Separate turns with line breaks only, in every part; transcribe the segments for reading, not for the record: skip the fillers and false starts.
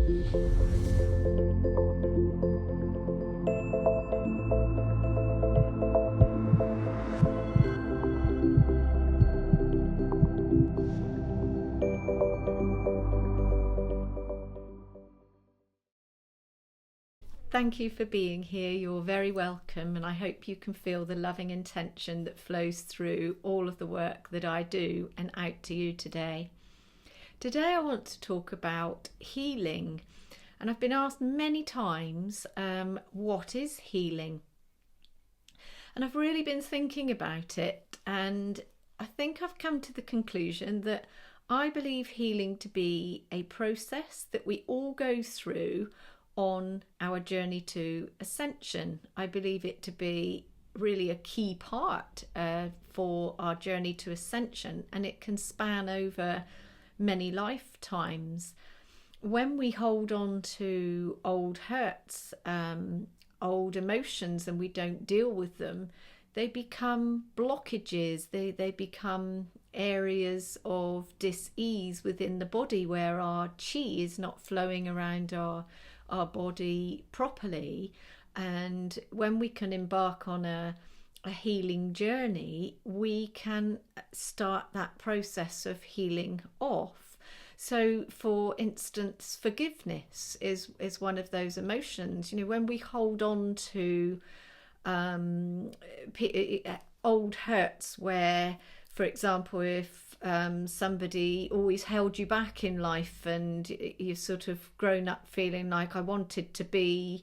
Thank you for being here. You're very welcome, and I hope you can feel the loving intention that flows through all of the work that I do and out to you today. Today I want to talk about healing, and I've been asked many times, what is healing? And I've really been thinking about it, and I think I've come to the conclusion that I believe healing to be a process that we all go through on our journey to ascension. I believe it to be really a key part for our journey to ascension, and it can span over many lifetimes. When we hold on to old hurts, old emotions, and we don't deal with them, they become blockages, they become areas of dis-ease within the body where our chi is not flowing around our body properly. And when we can embark on a healing journey, we can start that process of healing off. So for instance, forgiveness is one of those emotions. When we hold on to old hurts where, for example, if somebody always held you back in life and you've sort of grown up feeling like, I wanted to be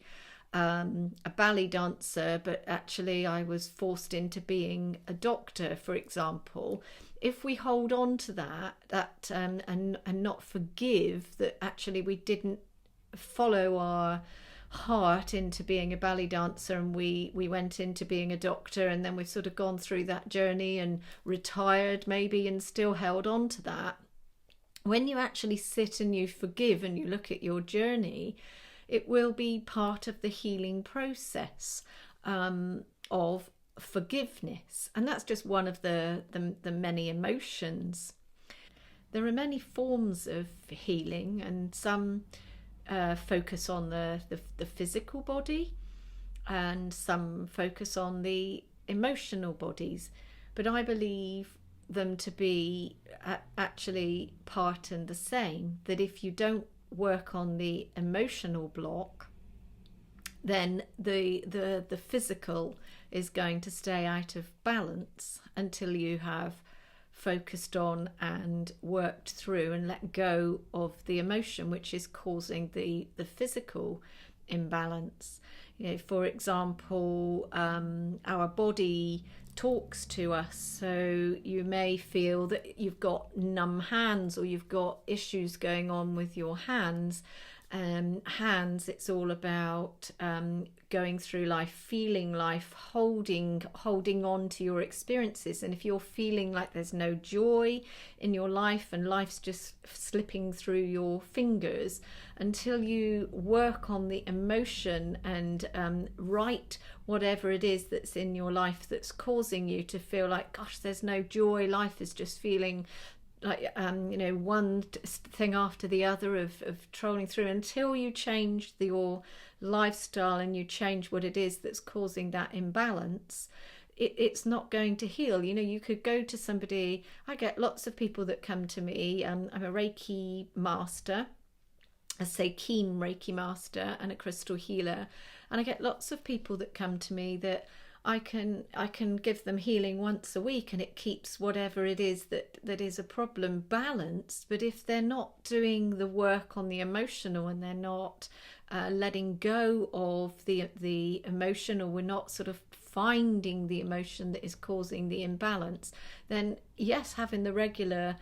a ballet dancer, but actually I was forced into being a doctor, for example. If we hold on to that and not forgive that actually we didn't follow our heart into being a ballet dancer, and we went into being a doctor, and then we've sort of gone through that journey and retired maybe and still held on to that. When you actually sit and you forgive and you look at your journey, it will be part of the healing process of forgiveness, and that's just one of the many emotions. There are many forms of healing, and some focus on the physical body, and some focus on the emotional bodies, but I believe them to be actually part and the same, that if you don't work on the emotional block, then the physical is going to stay out of balance until you have focused on and worked through and let go of the emotion which is causing the physical imbalance. For example, our body talks to us, so you may feel that you've got numb hands, or you've got issues going on with your hands. Hands, it's all about going through life, feeling life, holding on to your experiences. And if you're feeling like there's no joy in your life and life's just slipping through your fingers, until you work on the emotion and write whatever it is that's in your life that's causing you to feel like, gosh, there's no joy, life is just feeling like one thing after the other of trolling through, until you change your lifestyle and you change what it is that's causing that imbalance, it's not going to heal. You could go to somebody. I get lots of people that come to me. I'm a Reiki master, I say keen Reiki master, and a crystal healer, and I get lots of people that come to me that I can give them healing once a week, and it keeps whatever it is that is a problem balanced. But if they're not doing the work on the emotional, and they're not letting go of the emotion, or we're not sort of finding the emotion that is causing the imbalance, then yes, having the regular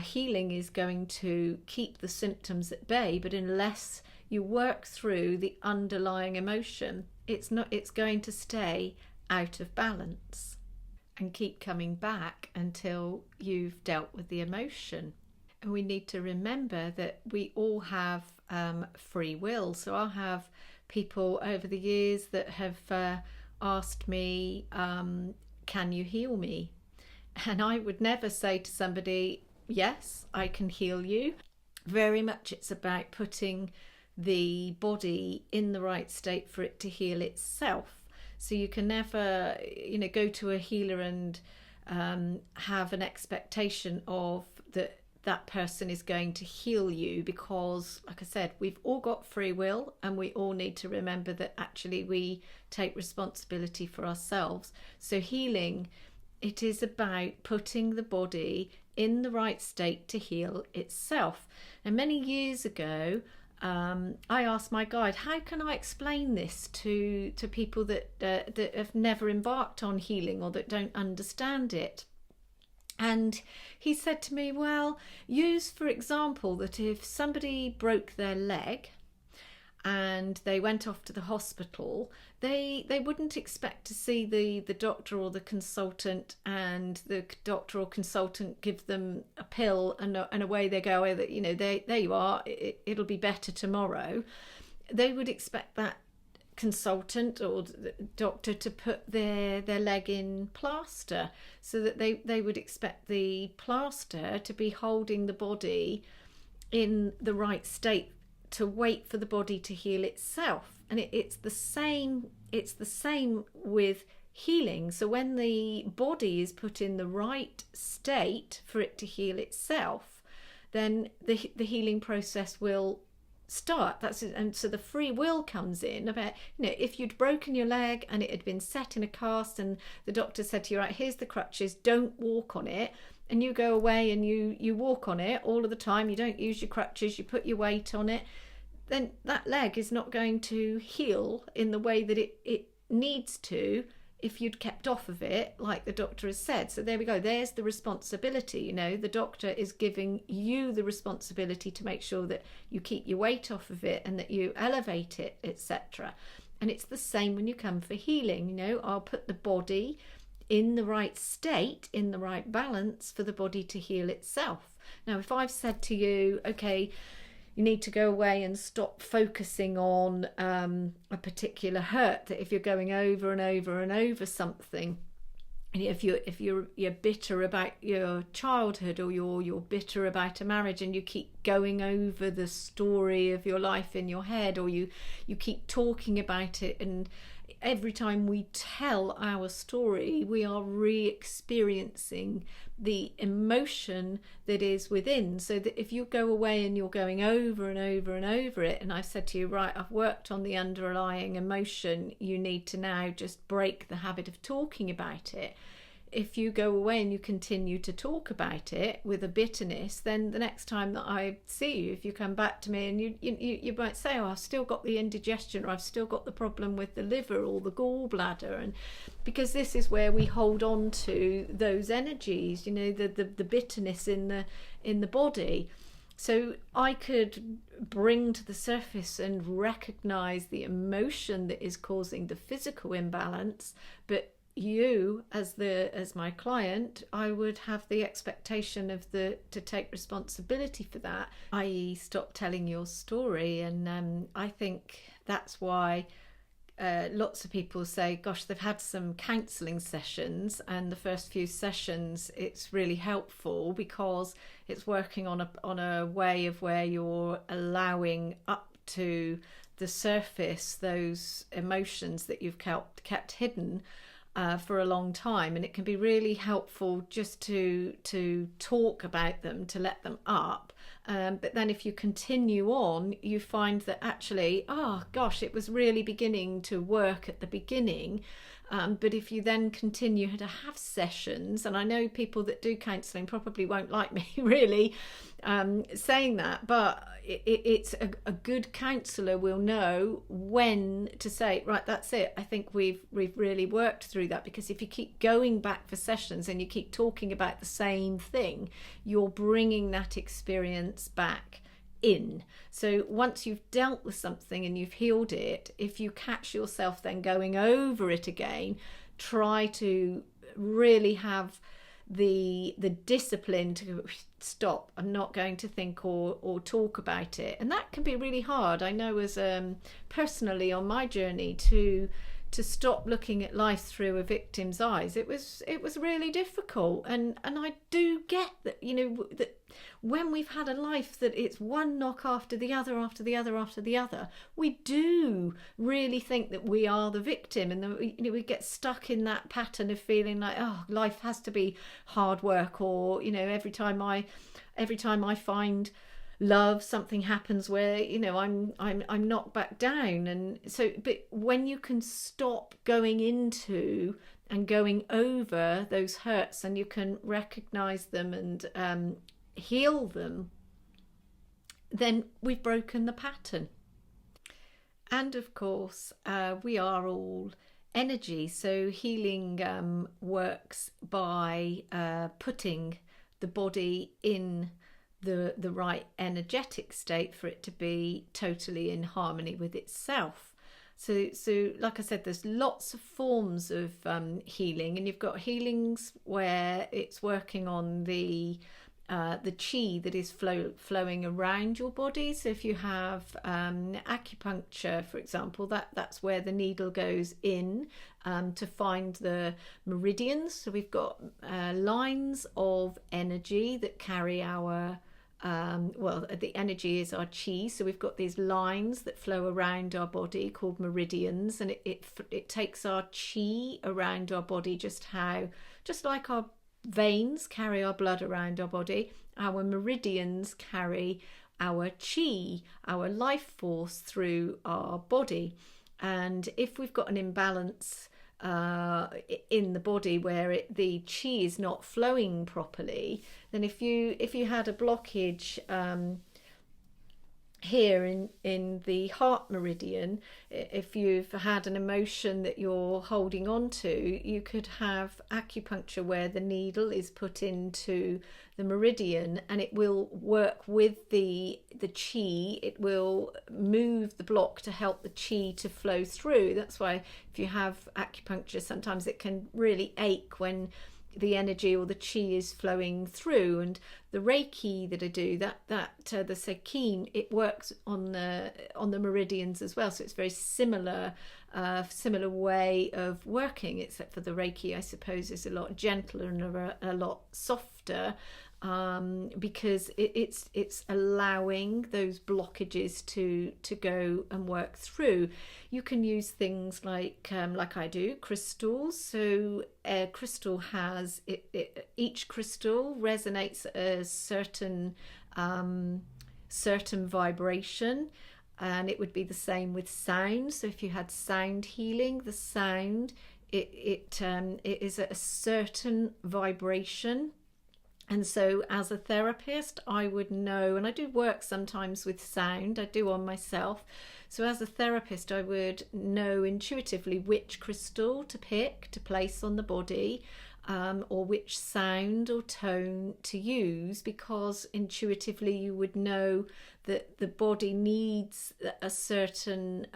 healing is going to keep the symptoms at bay. But unless you work through the underlying emotion, it's going to stay out of balance and keep coming back until you've dealt with the emotion. And we need to remember that we all have free will. So I'll have people over the years that have asked me, can you heal me? And I would never say to somebody, yes, I can heal you. very much it's about putting the body in the right state for it to heal itself. So you can never, go to a healer and have an expectation of that person is going to heal you, because, like I said, we've all got free will, and we all need to remember that actually we take responsibility for ourselves. So healing, it is about putting the body in the right state to heal itself. And many years ago, I asked my guide, how can I explain this to people that have never embarked on healing or that don't understand it? And he said to me, well, use, for example, that if somebody broke their leg and they went off to the hospital, they wouldn't expect to see the doctor or the consultant, and the doctor or consultant give them a pill and away they go. There you are, it'll be better tomorrow. They would expect that consultant or the doctor to put their leg in plaster, so that they would expect the plaster to be holding the body in the right state to wait for the body to heal itself. And it's the same with healing. So when the body is put in the right state for it to heal itself, then the healing process will start. That's it. And so the free will comes in about, if you'd broken your leg and it had been set in a cast, and the doctor said to you, right, here's the crutches, don't walk on it, and you go away and you walk on it all of the time, you don't use your crutches, you put your weight on it, then that leg is not going to heal in the way that it needs to if you'd kept off of it, like the doctor has said. So there we go, there's the responsibility. The doctor is giving you the responsibility to make sure that you keep your weight off of it and that you elevate it, etc. And it's the same when you come for healing. I'll put the body in the right state, in the right balance for the body to heal itself. Now, if I've said to you, okay, you need to go away and stop focusing on a particular hurt, that if you're going over and over and over something, and if you're bitter about your childhood, or you're bitter about a marriage, and you keep going over the story of your life in your head, or you keep talking about it, and every time we tell our story, we are re-experiencing the emotion that is within. So that if you go away and you're going over and over and over it, and I've said to you, right, I've worked on the underlying emotion, you need to now just break the habit of talking about it. If you go away and you continue to talk about it with a bitterness, then the next time that I see you, if you come back to me and you might say, oh, I've still got the indigestion, or I've still got the problem with the liver or the gallbladder, and because this is where we hold on to those energies, the bitterness in the body. So I could bring to the surface and recognize the emotion that is causing the physical imbalance, but you as my client, I would have the expectation to take responsibility for that, i.e. stop telling your story. And I think that's why lots of people say, gosh, they've had some counselling sessions, and the first few sessions it's really helpful because it's working on a way of where you're allowing up to the surface those emotions that you've kept hidden for a long time. And it can be really helpful just to talk about them, to let them up. But then if you continue on, you find that actually, oh gosh, it was really beginning to work at the beginning. But if you then continue to have sessions, and I know people that do counselling probably won't like me really saying that, but it's a good counsellor will know when to say, right, that's it. I think we've really worked through that. Because if you keep going back for sessions and you keep talking about the same thing, you're bringing that experience back in. So once you've dealt with something and you've healed it, if you catch yourself then going over it again, try to really have the discipline to stop. I'm not going to think or talk about it. And that can be really hard. I know as personally on my journey to to stop looking at life through a victim's eyes, it was really difficult. And I do get that, that when we've had a life that it's one knock after the other, after the other, after the other, we do really think that we are the victim, and we get stuck in that pattern of feeling like, oh, life has to be hard work, or every time I find love, something happens where I'm knocked back down. And so, but when you can stop going into and going over those hurts, and you can recognize them and heal them, then we've broken the pattern. And of course, we are all energy, so healing works by putting the body in the right energetic state for it to be totally in harmony with itself. So like I said, there's lots of forms of healing, and you've got healings where it's working on the chi that is flowing around your body. So if you have acupuncture, for example, that's where the needle goes in to find the meridians. So we've got lines of energy that carry our the energy is our chi, so we've got these lines that flow around our body called meridians, and it takes our chi around our body, just like our veins carry our blood around our body, our meridians carry our chi, our life force, through our body. And if we've got an imbalance in the body where the chi is not flowing properly, then if you had a blockage here in the heart meridian, if you've had an emotion that you're holding on to, you could have acupuncture where the needle is put into the meridian, and it will work with the chi. It will move the block to help the chi to flow through. That's why if you have acupuncture, sometimes it can really ache when the energy or the chi is flowing through. And the Reiki that I do, the Sekin, it works on the meridians as well. So it's very similar way of working, except for the Reiki, I suppose, is a lot gentler and a lot softer, because it's allowing those blockages to go and work through. You can use things like I do, crystals. So a crystal has each crystal resonates a certain vibration, and it would be the same with sound. So if you had sound healing, the sound it is a certain vibration. And so as a therapist, I would know, and I do work sometimes with sound, I do on myself. So as a therapist, I would know intuitively which crystal to pick to place on the body, or which sound or tone to use, because intuitively you would know that the body needs a certain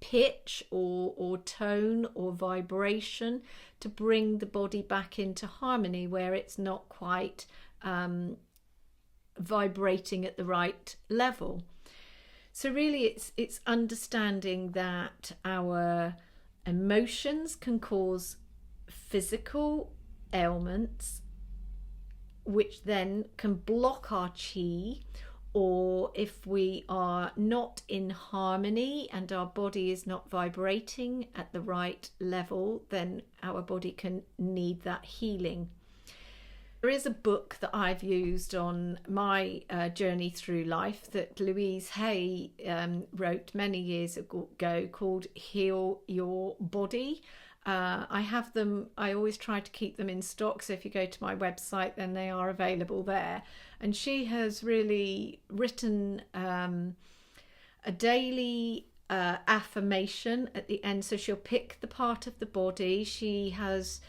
pitch or tone or vibration to bring the body back into harmony, where it's not quite vibrating at the right level. So really it's understanding that our emotions can cause physical ailments, which then can block our chi, or if we are not in harmony and our body is not vibrating at the right level, then our body can need that healing. There is a book that I've used on my journey through life that Louise Hay wrote many years ago, called Heal Your Body. I have them, I always try to keep them in stock, so if you go to my website, then they are available there. And she has really written a daily affirmation at the end. So she'll pick the part of the body. She has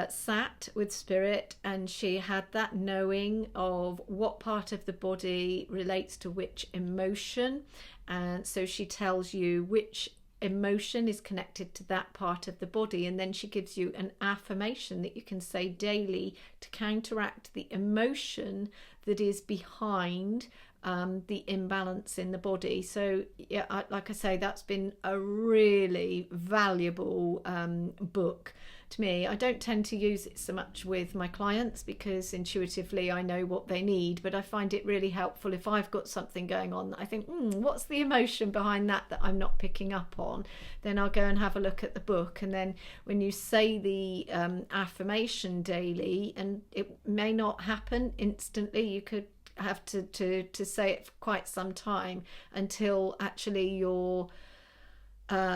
sat with spirit, and she had that knowing of what part of the body relates to which emotion. And so she tells you which emotion is connected to that part of the body, and then she gives you an affirmation that you can say daily to counteract the emotion that is behind the imbalance in the body. So yeah, like I say, that's been a really valuable book to me. I don't tend to use it so much with my clients because intuitively I know what they need, but I find it really helpful if I've got something going on that I think, what's the emotion behind that I'm not picking up on? Then I'll go and have a look at the book. And then when you say the affirmation daily, and it may not happen instantly, you could have to say it for quite some time until actually your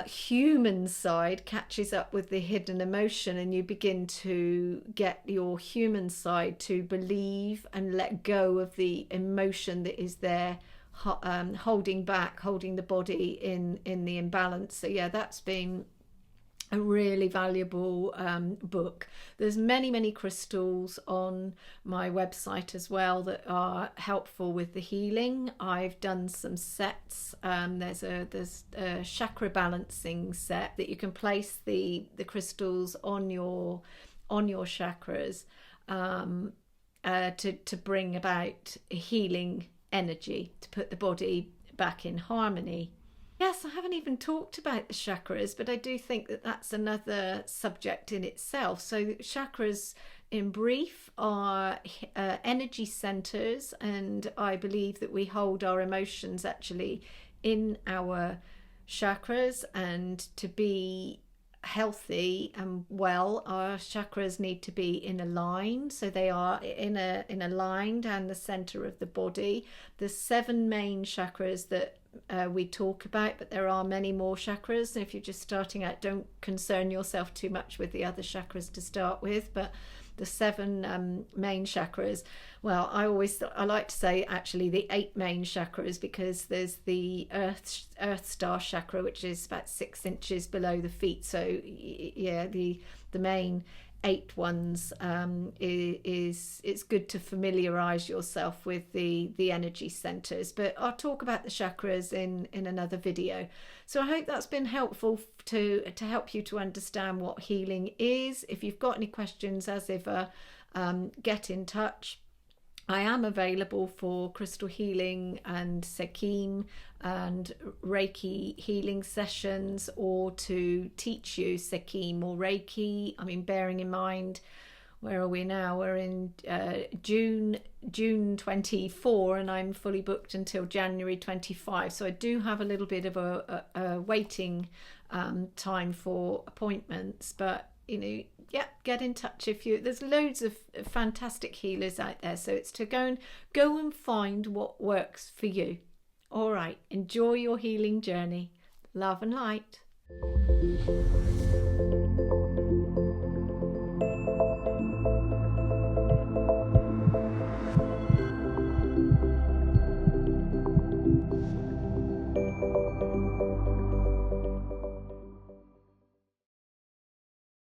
human side catches up with the hidden emotion, and you begin to get your human side to believe and let go of the emotion that is there, holding the body in the imbalance. So yeah, that's been a really valuable book. There's many crystals on my website as well that are helpful with the healing. I've done some sets. There's a chakra balancing set that you can place the crystals on your chakras to bring about a healing energy, to put the body back in harmony. Yes, I haven't even talked about the chakras, but I do think that that's another subject in itself. So chakras, in brief, are energy centers, and I believe that we hold our emotions actually in our chakras. And to be healthy and well, our chakras need to be in a line, so they are in a line down the center of the body. There's 7 main chakras that we talk about, but there are many more chakras. And if you're just starting out, don't concern yourself too much with the other chakras to start with. But the 7 main chakras, well, I like to say actually the 8 main chakras, because there's the earth star chakra, which is about 6 inches below the feet. So yeah, the main 8 ones, it's good to familiarize yourself with the energy centers, but I'll talk about the chakras in another video. So I hope that's been helpful to help you to understand what healing is. If you've got any questions, as ever, get in touch. I am available for crystal healing and Sekkim and Reiki healing sessions, or to teach you Sekkim or Reiki. I mean, bearing in mind, where are we now? We're in June 24, and I'm fully booked until January 25. So I do have a little bit of a waiting time for appointments, but yeah, get in touch if you. There's loads of fantastic healers out there, so it's to go and find what works for you. All right, enjoy your healing journey. Love and light.